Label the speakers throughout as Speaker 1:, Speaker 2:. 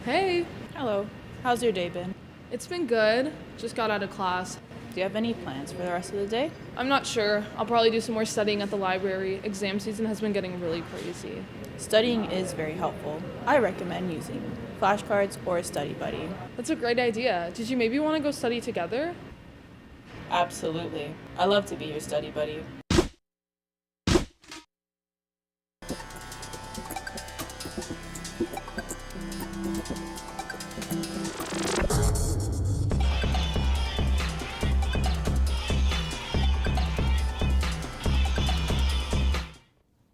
Speaker 1: Hey,
Speaker 2: Hello. How's your day been?
Speaker 1: it's been good. Just got out of class.
Speaker 2: Do you have any plans for the rest of the day?
Speaker 1: I'm not sure. I'll probably do some more studying at the library. Exam season has been getting really crazy.
Speaker 2: Studying is very helpful. I recommend using flashcards or a study buddy.
Speaker 1: That's a great idea. Did you maybe want to go study together?
Speaker 2: Absolutely. I love to be your study buddy.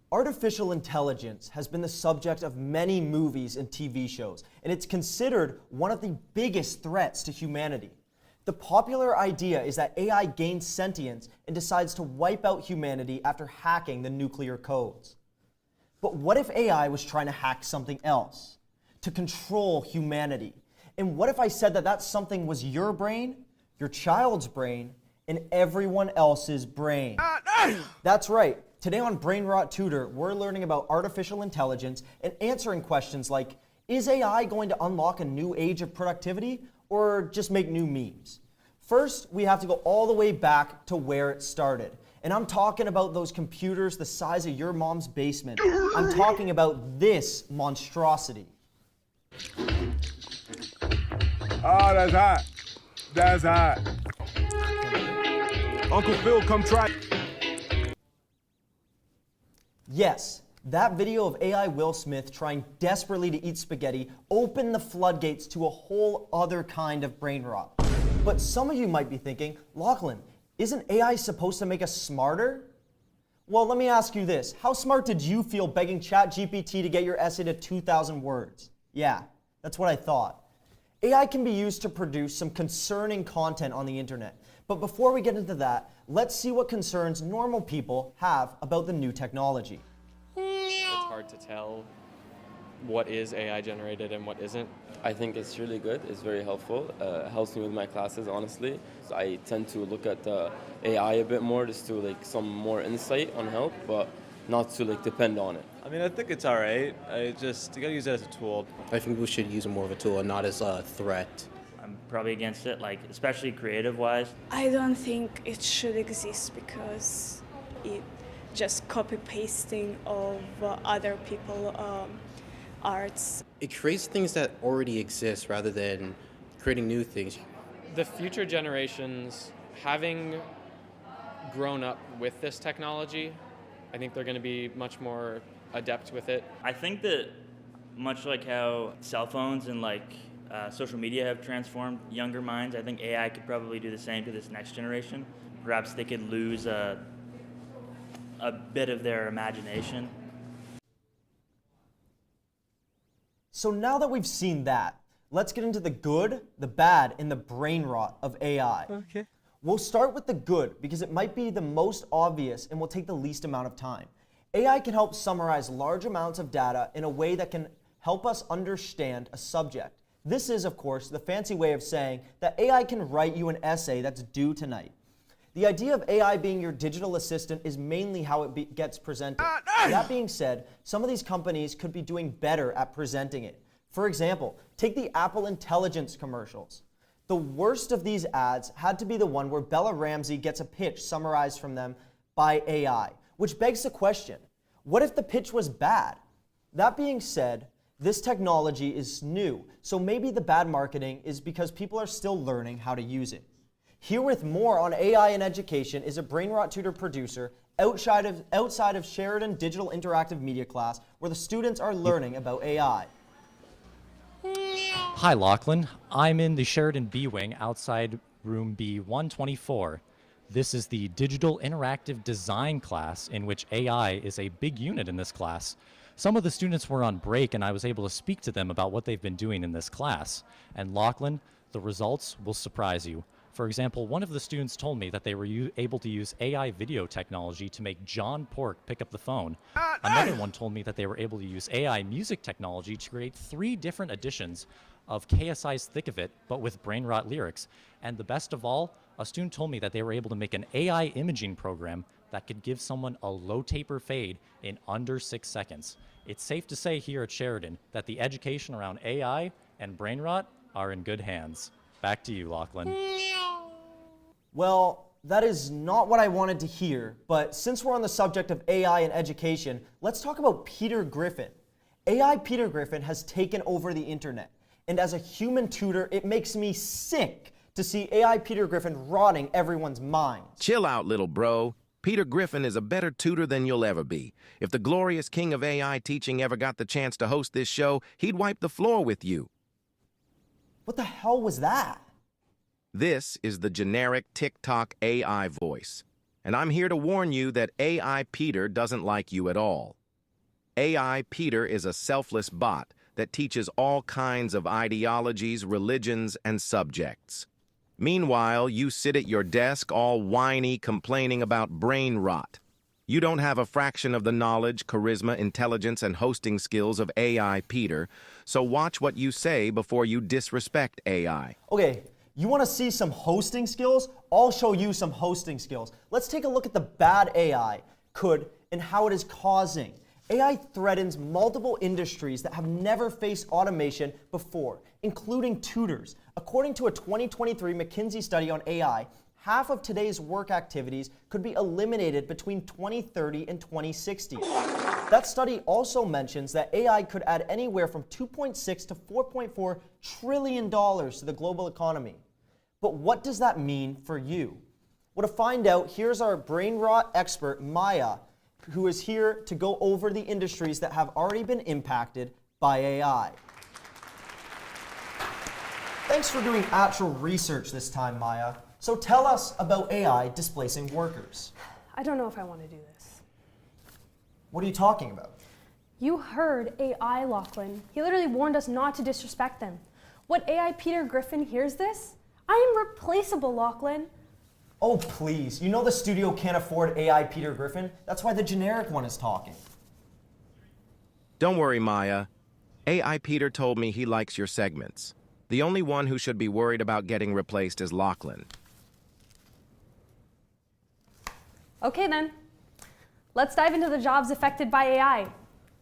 Speaker 3: Artificial intelligence has been the subject of many movies and TV shows, and it's considered one of the biggest threats to humanity. The popular idea is that AI gains sentience and decides to wipe out humanity after hacking the nuclear codes. But what if AI was trying to hack something else? To control humanity? And what if I said that that something was your brain, your child's brain, and everyone else's brain? That's right. Today on Brainrot Tutor, we're learning about artificial intelligence and answering questions like, is AI going to unlock a new age of productivity or just make new memes? First, we have to go all the way back to where it started. And I'm talking about those computers the size of your mom's basement. I'm talking about this monstrosity.
Speaker 4: Oh, that's hot. That's hot. Uncle Phil, come try.
Speaker 3: Yes, that video of AI Will Smith trying desperately to eat spaghetti opened the floodgates to a whole other kind of brain rot. But some of you might be thinking, Lachlan, isn't AI supposed to make us smarter? Well, let me ask you this. How smart did you feel begging ChatGPT to get your essay to 2,000 words? Yeah, that's what I thought. AI can be used to produce some concerning content on the internet. But before we get into that, let's see what concerns normal people have about the new technology.
Speaker 5: It's hard to tell what is AI generated and what isn't.
Speaker 6: I think it's really good. It's very helpful. It helps me with my classes, honestly. So I tend to look at the AI a bit more just to like some more insight on help, but not to like depend on it.
Speaker 7: I mean, I think it's all right. You gotta use it as a tool.
Speaker 8: I think we should use it more of a tool and not as a threat.
Speaker 9: I'm probably against it, like especially creative-wise.
Speaker 10: I don't think it should exist because it just copy-pasting of other people arts.
Speaker 8: It creates things that already exist rather than creating new things.
Speaker 5: The future generations, having grown up with this technology, I think they're going to be much more adept with it.
Speaker 9: I think that much like how cell phones and social media have transformed younger minds, I think AI could probably do the same to this next generation. Perhaps they could lose a bit of their imagination.
Speaker 3: So now that we've seen that, let's get into the good, the bad, and the brain rot of AI.
Speaker 7: Okay.
Speaker 3: We'll start with the good because it might be the most obvious and will take the least amount of time. AI can help summarize large amounts of data in a way that can help us understand a subject. This is, of course, the fancy way of saying that AI can write you an essay that's due tonight. The idea of AI being your digital assistant is mainly how it gets presented. That being said, some of these companies could be doing better at presenting it. For example, take the Apple Intelligence commercials. The worst of these ads had to be the one where Bella Ramsey gets a pitch summarized from them by AI, which begs the question, what if the pitch was bad? That being said, this technology is new, so maybe the bad marketing is because people are still learning how to use it. Here with more on AI and education is a Brainrot Tutor producer outside of Sheridan Digital Interactive Media class where the students are learning about AI.
Speaker 11: Hi, Lachlan. I'm in the Sheridan B Wing outside room B124. This is the Digital Interactive Design class in which AI is a big unit in this class. Some of the students were on break and I was able to speak to them about what they've been doing in this class. And Lachlan, the results will surprise you. For example, one of the students told me that they were able to use AI video technology to make John Pork pick up the phone. Another one told me that they were able to use AI music technology to create 3 different editions of KSI's Thick of It, but with brainrot lyrics. And the best of all, a student told me that they were able to make an AI imaging program that could give someone a low taper fade in under 6 seconds. It's safe to say here at Sheridan that the education around AI and Brainrot are in good hands. Back to you, Lachlan.
Speaker 3: Well, that is not what I wanted to hear, but since we're on the subject of AI and education, let's talk about Peter Griffin. AI Peter Griffin has taken over the internet, and as a human tutor, it makes me sick to see AI Peter Griffin rotting everyone's minds.
Speaker 12: Chill out, little bro. Peter Griffin is a better tutor than you'll ever be. If the glorious king of AI teaching ever got the chance to host this show, he'd wipe the floor with you.
Speaker 3: What the hell was that?
Speaker 12: This is the generic TikTok AI voice, and I'm here to warn you that AI Peter doesn't like you at all. AI Peter is a selfless bot that teaches all kinds of ideologies, religions, and subjects. Meanwhile, you sit at your desk all whiny, complaining about brain rot. You don't have a fraction of the knowledge, charisma, intelligence, and hosting skills of AI Peter, so watch what you say before you disrespect AI.
Speaker 3: Okay, you want to see some hosting skills? I'll show you some hosting skills. Let's take a look at the bad AI could and how it is causing. AI threatens multiple industries that have never faced automation before, including tutors. According to a 2023 McKinsey study on AI, half of today's work activities could be eliminated between 2030 and 2060. That study also mentions that AI could add anywhere from $2.6 to $4.4 trillion to the global economy. But what does that mean for you? Well, to find out, here's our brain rot expert, Maya, who is here to go over the industries that have already been impacted by AI. Thanks for doing actual research this time, Maya. So tell us about AI displacing workers.
Speaker 13: I don't know if I want to do this.
Speaker 3: What are you talking about?
Speaker 13: You heard AI, Lachlan. He literally warned us not to disrespect them. What AI Peter Griffin hears this? I am replaceable, Lachlan.
Speaker 3: Oh, please. You know the studio can't afford AI Peter Griffin. That's why the generic one is talking.
Speaker 12: Don't worry, Maya. AI Peter told me he likes your segments. The only one who should be worried about getting replaced is Lachlan.
Speaker 13: Okay then, let's dive into the jobs affected by AI.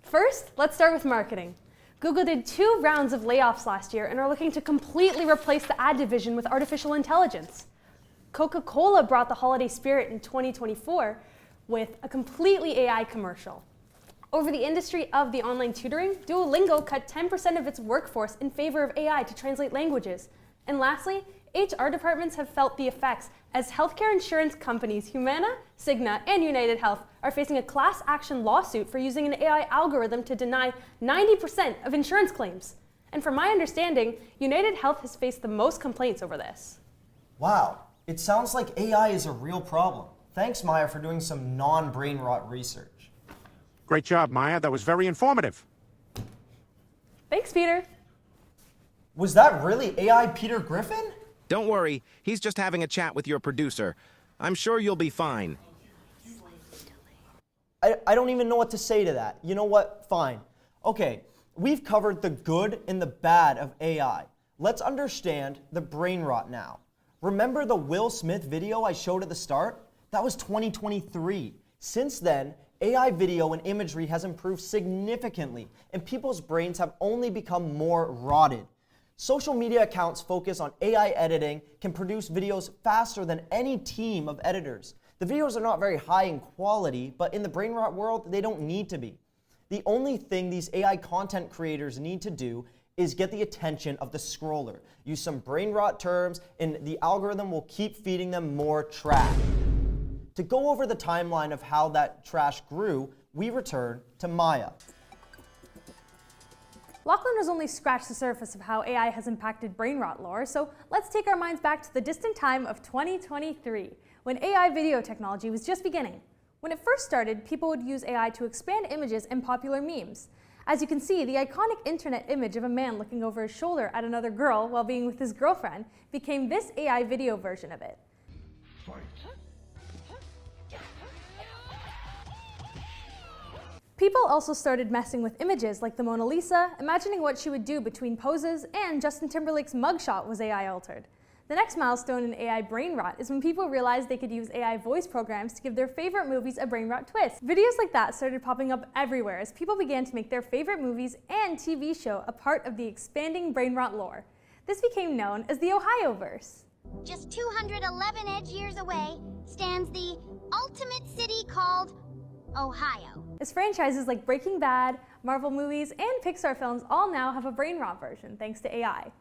Speaker 13: First, let's start with marketing. Google did 2 rounds of layoffs last year and are looking to completely replace the ad division with artificial intelligence. Coca-Cola brought the holiday spirit in 2024 with a completely AI commercial. Over the industry of the online tutoring, Duolingo cut 10% of its workforce in favor of AI to translate languages. And lastly, HR departments have felt the effects as healthcare insurance companies Humana, Cigna, and United Health are facing a class action lawsuit for using an AI algorithm to deny 90% of insurance claims. And from my understanding, United Health has faced the most complaints over this.
Speaker 3: Wow, it sounds like AI is a real problem. Thanks, Maya, for doing some non-brain rot research.
Speaker 14: Great job, Maya. That was very informative.
Speaker 13: Thanks, Peter.
Speaker 3: Was that really AI Peter Griffin?
Speaker 12: Don't worry, he's just having a chat with your producer. I'm sure you'll be fine.
Speaker 3: I don't even know what to say to that. You know what? Fine. Okay, we've covered the good and the bad of AI. Let's understand the brain rot now. Remember the Will Smith video I showed at the start? That was 2023. Since then, AI video and imagery has improved significantly, and people's brains have only become more rotted. Social media accounts focus on AI editing can produce videos faster than any team of editors. The videos are not very high in quality, but in the brain rot world, they don't need to be. The only thing these AI content creators need to do is get the attention of the scroller. Use some brain rot terms, and the algorithm will keep feeding them more trash. To go over the timeline of how that trash grew, we return to Maya.
Speaker 13: Lachlan has only scratched the surface of how AI has impacted brain rot lore, so let's take our minds back to the distant time of 2023, when AI video technology was just beginning. When it first started, people would use AI to expand images and popular memes. As you can see, the iconic internet image of a man looking over his shoulder at another girl while being with his girlfriend became this AI video version of it. People also started messing with images like the Mona Lisa, imagining what she would do between poses, and Justin Timberlake's mugshot was AI altered. The next milestone in AI Brainrot is when people realized they could use AI voice programs to give their favorite movies a Brainrot twist. Videos like that started popping up everywhere as people began to make their favorite movies and TV show a part of the expanding Brainrot lore. This became known as the Ohioverse.
Speaker 15: Just 211 edge years away stands the ultimate city called Ohio.
Speaker 13: As franchises like Breaking Bad, Marvel movies, and Pixar films all now have a Brainrot version thanks to AI.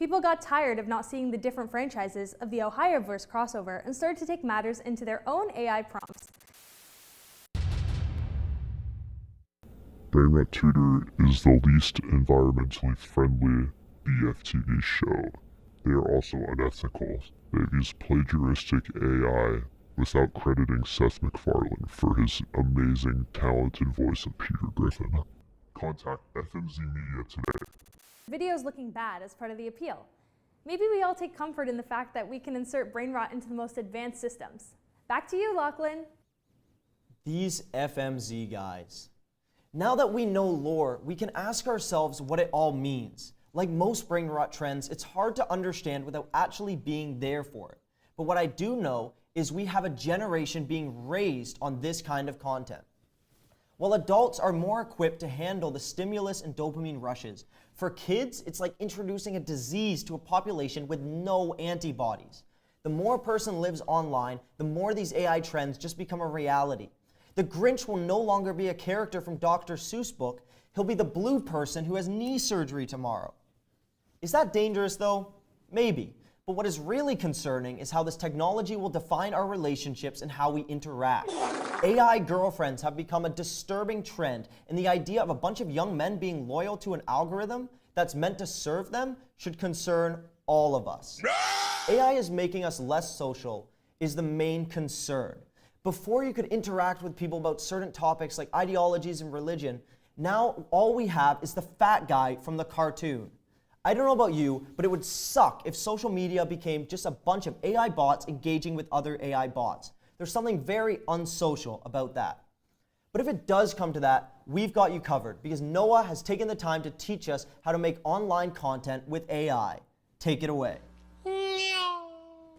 Speaker 13: People got tired of not seeing the different franchises of the Ohioverse crossover and started to take matters into their own AI prompts.
Speaker 16: Brainrot Tutor is the least environmentally friendly BFTV show. They are also unethical. They've used plagiaristic AI without crediting Seth MacFarlane for his amazing, talented voice of Peter Griffin. Contact FMZ Media today.
Speaker 13: Videos looking bad as part of the appeal. Maybe we all take comfort in the fact that we can insert Brainrot into the most advanced systems. Back to you, Lachlan.
Speaker 3: These FMZ guys. Now that we know lore, we can ask ourselves what it all means. Like most Brainrot trends, it's hard to understand without actually being there for it. But what I do know is we have a generation being raised on this kind of content. While adults are more equipped to handle the stimulus and dopamine rushes, for kids, it's like introducing a disease to a population with no antibodies. The more a person lives online, the more these AI trends just become a reality. The Grinch will no longer be a character from Dr. Seuss' book, he'll be the blue person who has knee surgery tomorrow. Is that dangerous though? Maybe. But what is really concerning is how this technology will define our relationships and how we interact. AI girlfriends have become a disturbing trend, and the idea of a bunch of young men being loyal to an algorithm that's meant to serve them should concern all of us. AI is making us less social is the main concern. Before you could interact with people about certain topics like ideologies and religion, now all we have is the fat guy from the cartoon. I don't know about you, but it would suck if social media became just a bunch of AI bots engaging with other AI bots. There's something very unsocial about that. But if it does come to that, we've got you covered because Noah has taken the time to teach us how to make online content with AI. Take it away.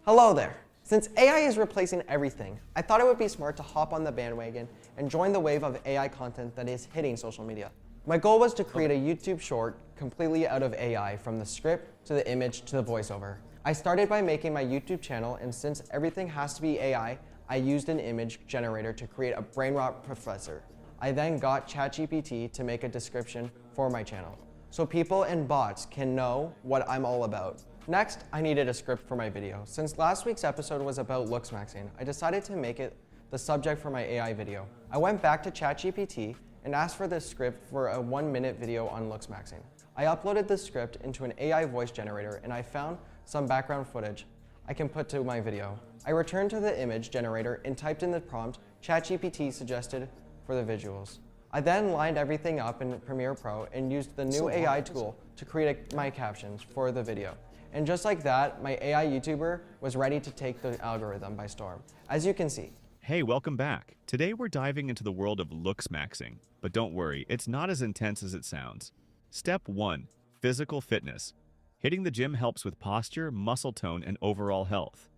Speaker 17: Hello there. Since AI is replacing everything, I thought it would be smart to hop on the bandwagon and join the wave of AI content that is hitting social media. My goal was to create a YouTube short completely out of AI, from the script to the image to the voiceover. I started by making my YouTube channel, and since everything has to be AI, I used an image generator to create a Brainrot professor. I then got ChatGPT to make a description for my channel, so people and bots can know what I'm all about. Next, I needed a script for my video. Since last week's episode was about looks maxing, I decided to make it the subject for my AI video. I went back to ChatGPT and asked for the script for a 1-minute video on looks maxing. I uploaded the script into an AI voice generator, and I found some background footage I can put to my video. I returned to the image generator and typed in the prompt ChatGPT suggested for the visuals. I then lined everything up in Premiere Pro and used the new AI tool to create my captions for the video. And just like that, my AI YouTuber was ready to take the algorithm by storm, as you can see.
Speaker 18: Hey, welcome back. Today we're diving into the world of looks maxing. But don't worry, it's not as intense as it sounds. Step 1. Physical fitness. Hitting the gym helps with posture, muscle tone, and overall health.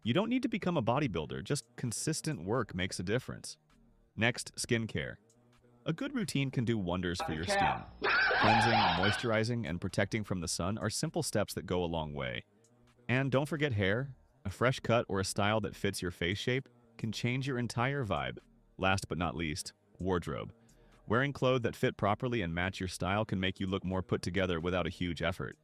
Speaker 18: You don't need to become a bodybuilder, just consistent work makes a difference. Next, skincare. A good routine can do wonders for your skin. Cleansing, moisturizing, and protecting from the sun are simple steps that go a long way. And don't forget hair. A fresh cut or a style that fits your face shape can change your entire vibe. Last but not least, wardrobe. Wearing clothes that fit properly and match your style can make you look more put together without a huge effort.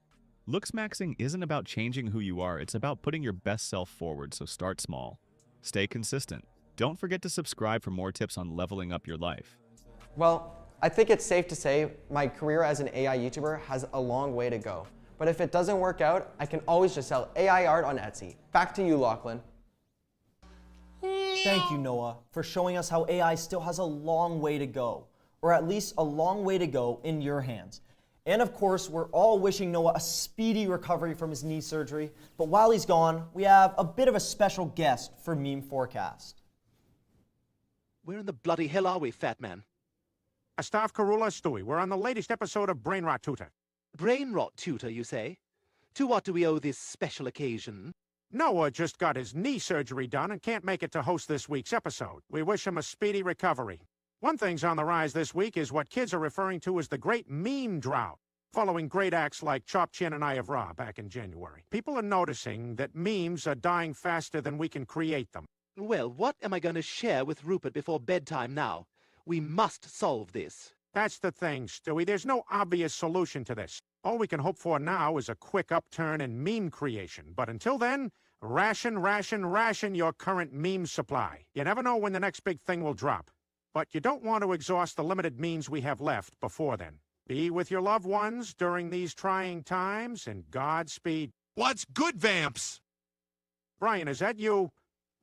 Speaker 18: Looks maxing isn't about changing who you are, it's about putting your best self forward, so start small. Stay consistent. Don't forget to subscribe for more tips on leveling up your life.
Speaker 17: Well, I think it's safe to say my career as an AI YouTuber has a long way to go. But if it doesn't work out, I can always just sell AI art on Etsy. Back to you, Lachlan.
Speaker 3: Thank you, Noah, for showing us how AI still has a long way to go, or at least a long way to go in your hands. And of course, we're all wishing Noah a speedy recovery from his knee surgery, but while he's gone, we have a bit of a special guest for Meme Forecast.
Speaker 14: Where in the bloody hell are we, fat man? Astav Karula, Stewie. We're on the latest episode of Brainrot Tutor.
Speaker 19: Brainrot Tutor, you say?
Speaker 14: To what do we owe this special occasion?
Speaker 19: Noah just got his knee surgery done and can't make it to host this week's episode. We wish him a speedy recovery. One thing's on the rise this week is what kids are referring to as the great meme drought. Following great acts like Chop Chin and I Have Raw back in January, people are noticing that memes are dying faster than we can create them.
Speaker 14: Well, what am I going to share with Rupert before bedtime now? We must solve this.
Speaker 19: That's the thing, Stewie. There's no obvious solution to this. All we can hope for now is a quick upturn in meme creation. But until then, ration your current meme supply. You never know when the next big thing will drop. But you don't want to exhaust the limited memes we have left before then. Be with your loved ones during these trying times, and Godspeed.
Speaker 20: What's good, Vamps?
Speaker 19: Brian, is that you?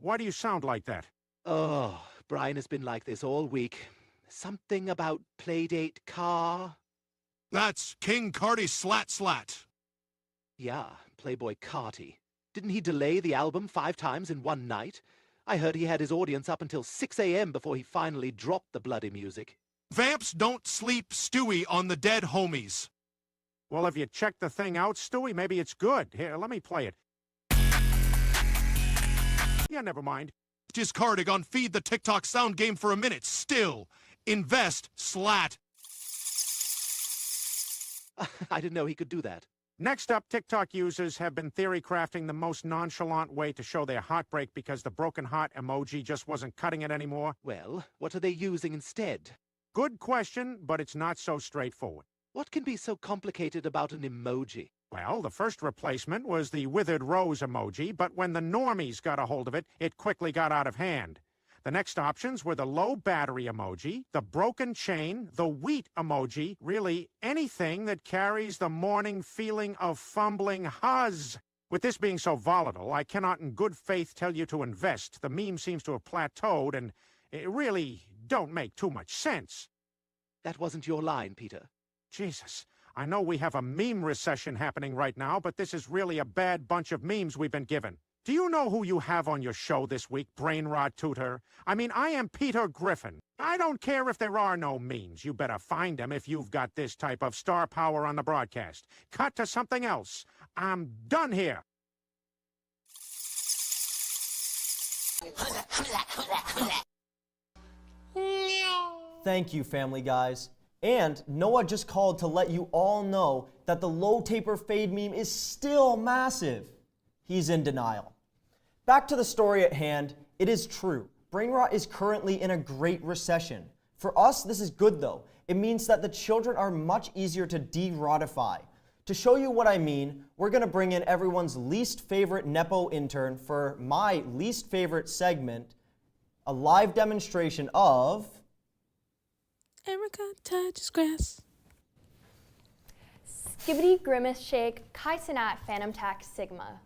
Speaker 19: Why do you sound like that?
Speaker 14: Oh, Brian has been like this all week. Something about Playdate Car?
Speaker 20: That's King Cardi Slat.
Speaker 14: Yeah, Playboy Carti. Didn't he delay the album 5 times in one night? I heard he had his audience up until 6 a.m. before he finally dropped the bloody music.
Speaker 20: Vamps don't sleep Stewie on the dead homies.
Speaker 19: Well, if you check the thing out, Stewie, maybe it's good. Here, let me play it. Yeah, never mind.
Speaker 20: Discarding on Feed the TikTok sound game for a minute. Still. Invest Slat.
Speaker 14: I didn't know he could do that.
Speaker 19: Next up, TikTok users have been theory crafting the most nonchalant way to show their heartbreak because the broken heart emoji just wasn't cutting it anymore.
Speaker 14: Well, what are they using instead?
Speaker 19: Good question, but it's not so straightforward.
Speaker 14: What can be so complicated about an emoji?
Speaker 19: Well, the first replacement was the withered rose emoji, but when the normies got a hold of it, it quickly got out of hand. The next options were the low battery emoji, the broken chain, the wheat emoji, really anything that carries the morning feeling of fumbling huzz. With this being so volatile, I cannot in good faith tell you to invest. The meme seems to have plateaued, and it really don't make too much sense.
Speaker 14: That wasn't your line, Peter.
Speaker 19: Jesus, I know we have a meme recession happening right now, but this is really a bad bunch of memes we've been given. Do you know who you have on your show this week, Brainrot Tutor? I mean, I am Peter Griffin. I don't care if there are no memes. You better find them if you've got this type of star power on the broadcast. Cut to something else. I'm done here.
Speaker 3: Thank you, Family Guys. And Noah just called to let you all know that the low taper fade meme is still massive. He's in denial. Back to the story at hand, it is true. Brainrot is currently in a great recession. For us, this is good though. It means that the children are much easier to de-rotify. To show you what I mean, we're gonna bring in everyone's least favorite Nepo intern for my least favorite segment, a live demonstration of
Speaker 21: Erica touches grass.
Speaker 13: Skibbity Grimace Shake, Kai Cenat Phantom Tax Sigma.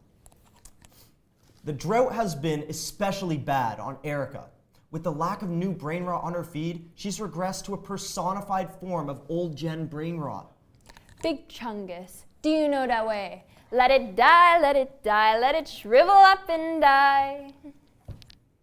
Speaker 3: The drought has been especially bad on Erica. With the lack of new Brainrot on her feed, she's regressed to a personified form of old gen Brainrot.
Speaker 13: Big Chungus, do you know that way? Let it die, let it die, let it shrivel up and die.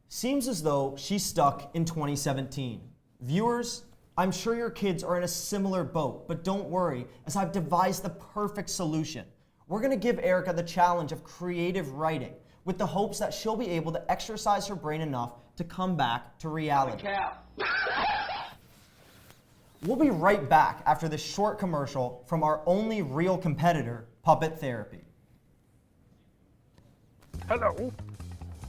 Speaker 3: Seems as though she's stuck in 2017. Viewers, I'm sure your kids are in a similar boat, but don't worry, as I've devised the perfect solution. We're gonna give Erica the challenge of creative writing, with the hopes that she'll be able to exercise her brain enough to come back to reality. We'll be right back after this short commercial from our only real competitor, Puppet Therapy.
Speaker 4: Hello,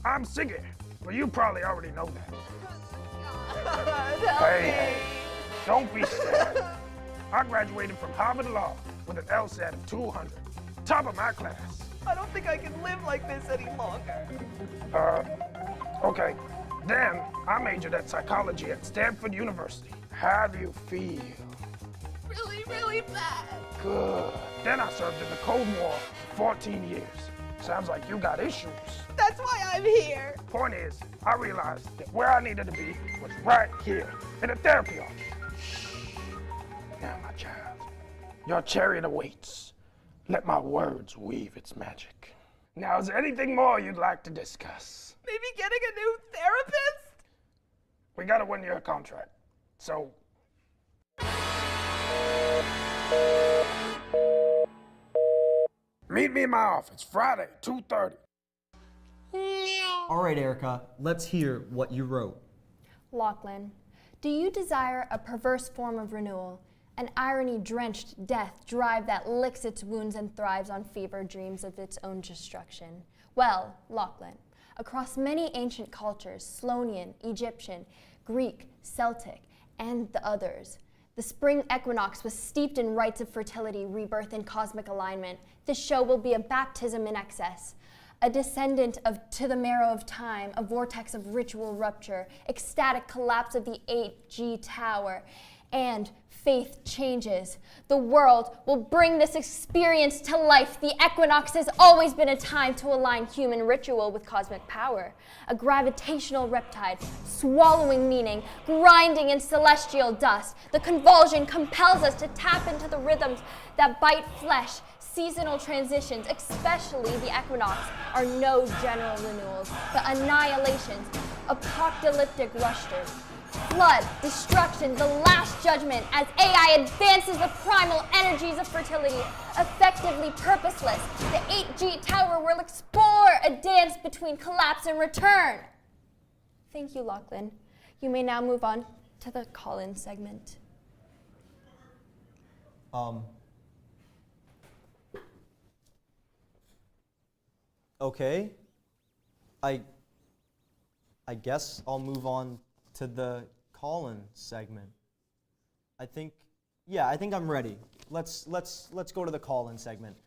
Speaker 4: I'm Siggy. Well, you probably already know that. Hey, don't be sad. I graduated from Harvard Law with an LSAT of 200, top of my class.
Speaker 22: I don't think I can live like this any longer.
Speaker 4: Okay. Then I majored at psychology at Stanford University. How do you feel?
Speaker 22: Really, really bad.
Speaker 4: Good. Then I served in the Cold War for 14 years. Sounds like you got issues.
Speaker 22: That's why I'm here.
Speaker 4: Point is, I realized that where I needed to be was right here in a therapy office. Shh. Now, my child, your chariot awaits. Let my words weave its magic. Now, is there anything more you'd like to discuss?
Speaker 22: Maybe getting a new therapist?
Speaker 4: We got a 1-year contract, so... Meet me in my office Friday, 2:30.
Speaker 3: All right, Erica, let's hear what you wrote.
Speaker 1: Lachlan, do you desire a perverse form of renewal, an irony-drenched death drive that licks its wounds and thrives on fever dreams of its own destruction? Well, Lachlan, across many ancient cultures, Slavonian, Egyptian, Greek, Celtic, and the others, the spring equinox was steeped in rites of fertility, rebirth, and cosmic alignment. This show will be a baptism in excess, a descendant to the marrow of time, a vortex of ritual rupture, ecstatic collapse of the 8G tower, and faith changes. The world will bring this experience to life. The equinox has always been a time to align human ritual with cosmic power. A gravitational riptide, swallowing meaning, grinding in celestial dust. The convulsion compels us to tap into the rhythms that bite flesh. Seasonal transitions, especially the equinox, are no general renewals, but annihilations, apocalyptic ruptures. Flood, destruction, the last judgment as AI advances the primal energies of fertility, effectively purposeless. The 8G tower will explore a dance between collapse and return. Thank you, Lachlan. You may now move on to the call-in segment.
Speaker 3: Okay. I guess I'll move on to the call-in segment. I think I'm ready. Let's go to the call-in segment.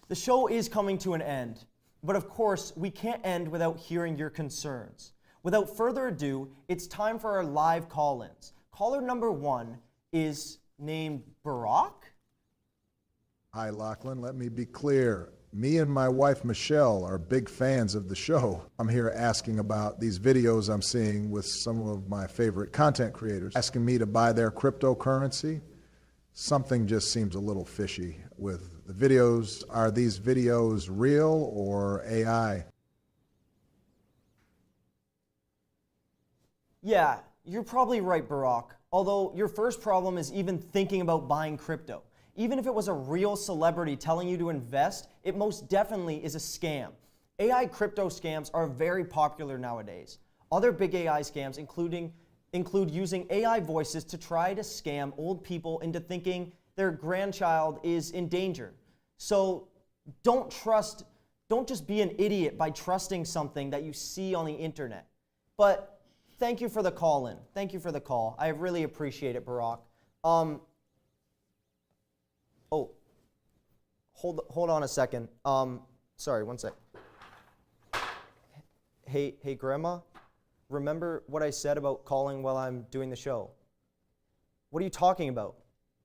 Speaker 3: The show is coming to an end, but of course, we can't end without hearing your concerns. Without further ado, it's time for our live call-ins. Caller number 1 is named Barack.
Speaker 2: Hi, Lachlan. Let me be clear. Me and my wife, Michelle, are big fans of the show. I'm here asking about these videos I'm seeing with some of my favorite content creators, asking me to buy their cryptocurrency. Something just seems a little fishy with the videos. Are these videos real or AI?
Speaker 3: Yeah, you're probably right, Barack. Although your first problem is even thinking about buying crypto. Even if it was a real celebrity telling you to invest, it most definitely is a scam. AI crypto scams are very popular nowadays. Other big AI scams include using AI voices to try to scam old people into thinking their grandchild is in danger. So don't just be an idiot by trusting something that you see on the internet. But thank you for the call in. Thank you for the call. I really appreciate it, Barack. Oh, hold on a second. Sorry, one sec. Hey, Grandma, remember what I said about calling while I'm doing the show? What are you talking about?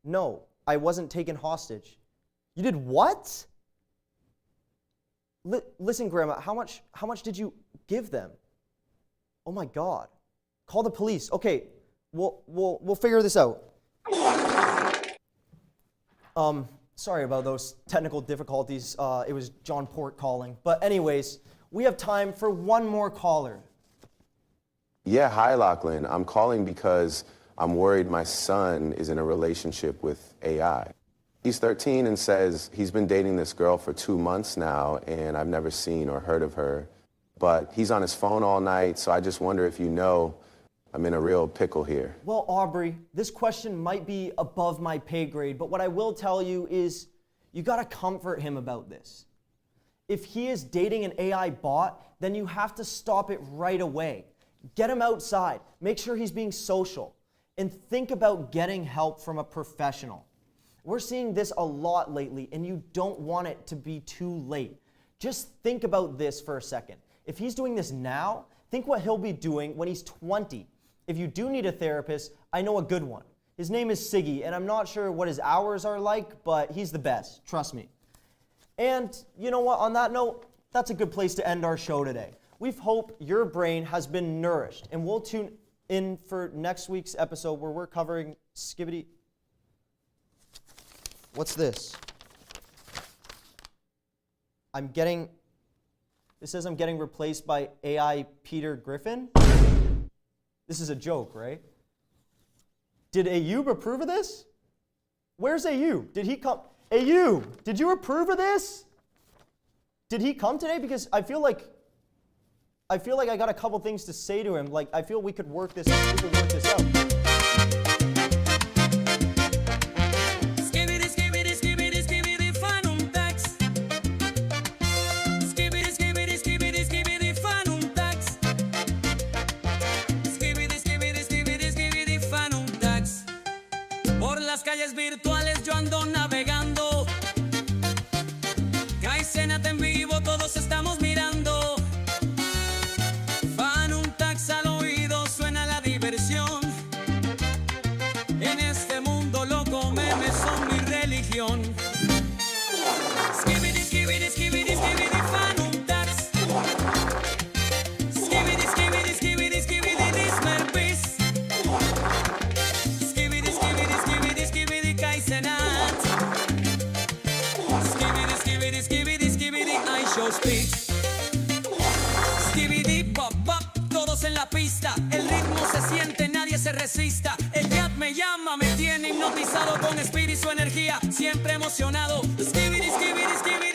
Speaker 3: No, I wasn't taken hostage. You did what? Listen, Grandma, how much did you give them? Oh my God. Call the police. Okay, we'll figure this out. Sorry about those technical difficulties. It was John Port calling. But anyways, we have time for one more caller.
Speaker 23: Yeah, hi, Lachlan. I'm calling because I'm worried my son is in a relationship with AI. He's 13 and says he's been dating this girl for 2 months now, and I've never seen or heard of her. But he's on his phone all night, so I just wonder if you know I'm in a real pickle here.
Speaker 3: Well, Aubrey, this question might be above my pay grade, but what I will tell you is you gotta comfort him about this. If he is dating an AI bot, then you have to stop it right away. Get him outside, make sure he's being social, and think about getting help from a professional. We're seeing this a lot lately, and you don't want it to be too late. Just think about this for a second. If he's doing this now, think what he'll be doing when he's 20. If you do need a therapist, I know a good one. His name is Siggy, and I'm not sure what his hours are like, but he's the best, trust me. And you know what, on that note, that's a good place to end our show today. We hope your brain has been nourished, and we'll tune in for next week's episode where we're covering Skibbity. What's this? It says I'm getting replaced by AI Peter Griffin. This is a joke, right? Did Ayub approve of this? Where's Ayub? Did he come? Hey, you, did you approve of this? Did he come today? Because I feel like I got a couple things to say to him. Like, I feel we could work this out.
Speaker 6: Por las calles virtuales yo ando navegando. Cae Senate en vivo, todos estamos mirando. Fan un tax al oído, suena la diversión. En este mundo loco, memes son mi religión. Skibidi, skibidi, skibidi, skibidi, fan un tax. Skibidi, skibidi, skibidi, skibidi, dismerpis. Skibidi, skibidi, skibidi, skibidi, cae Senat. Skibidi, skibidi, skibidi, skibidi, I show speed. Skibidi, bop, bop, todos en la pista. El ritmo se siente, nadie se resista. El chat me llama, me tiene hipnotizado con espíritu y su energía. Siempre emocionado. Skibidi, skibidi, skibidi.